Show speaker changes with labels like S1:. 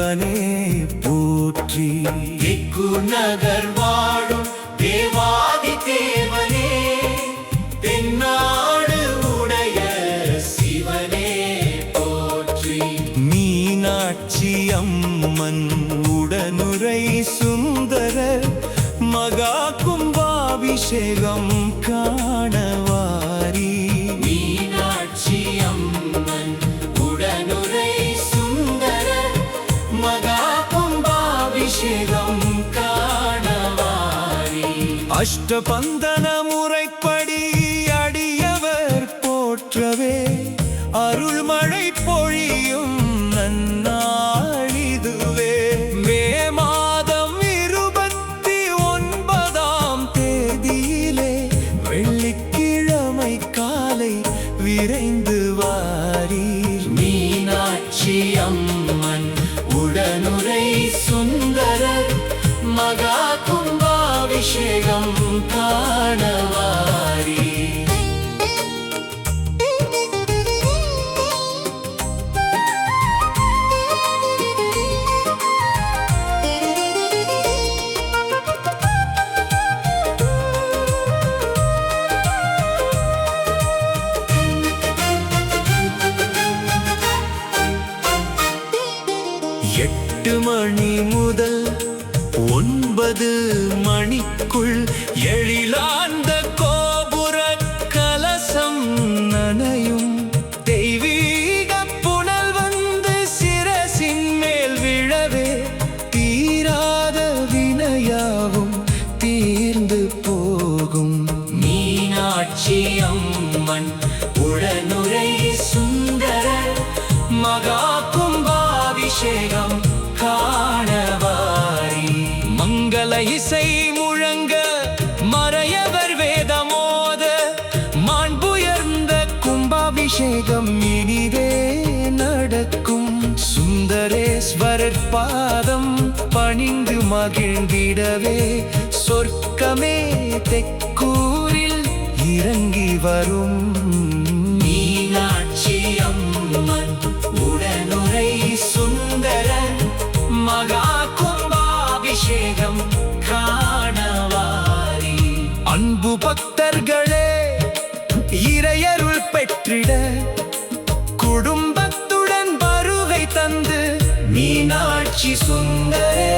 S1: சிவனே போற்றி.
S2: திக்கு நகர் வாழும் தேவாதி தேவனே, தென்னாடு உடைய சிவனே போற்றி.
S1: மீனாட்சி அம்மன் உடனுரை சுந்தரர் மகா கும்பாபிஷேகம் காணவாரி.
S2: மீனாட்சி அம்மன் உடனுரை சுந்தரர் மகா கும்பாபிஷேகம் காணவாரி.
S1: அஷ்டபந்தன முறைப்படி அடியவர் போற்றவே அருள்மழை பொழியும் நன்னாளிதுவே. மே மாதம் 29ஆம் தேதியிலே வெள்ளிக்கிழமை காலை விரைந்து வாரீர்.
S2: மீனாட்சி அம்மன் உடனுரை சுந்தரர் மகா கும்பாபிஷேகம் காணவாரி.
S1: எட்டு மணி முதல் 9 மணிக்குள் எழிலார்ந்த கோபுர கலசம் நனையும். தெய்வீக புனல் வந்து சிரசின் மேல் விழவே தீராத வினையாவும் தீர்ந்து போகும்.
S2: மீனாட்சி அம்மன் உடனுரை சுந்தரர் மகா கும்பாபிஷேகம் காணவாரி.
S1: மங்கள இசை முழங்க மறையவர் வேதமோத மாண்புயர்ந்த கும்பாபிஷேகம் இனிதே நடக்கும். சுந்தரேஸ்வரர் பாதம் பணிந்து மகிழ்ந்திடவே சொர்க்கமே தெக்கூரில் இறங்கி வரும்.
S2: மீனாட்சி அம்மன் உடனுரை சுந்தரர் மகா கும்பாபிஷேகம் காணவாரி.
S1: அன்பு பக்தர்களே, இறையருள் பெற்றிட குடும்பத்துடன் வருகை தந்து
S2: மீனாட்சி சுந்தரே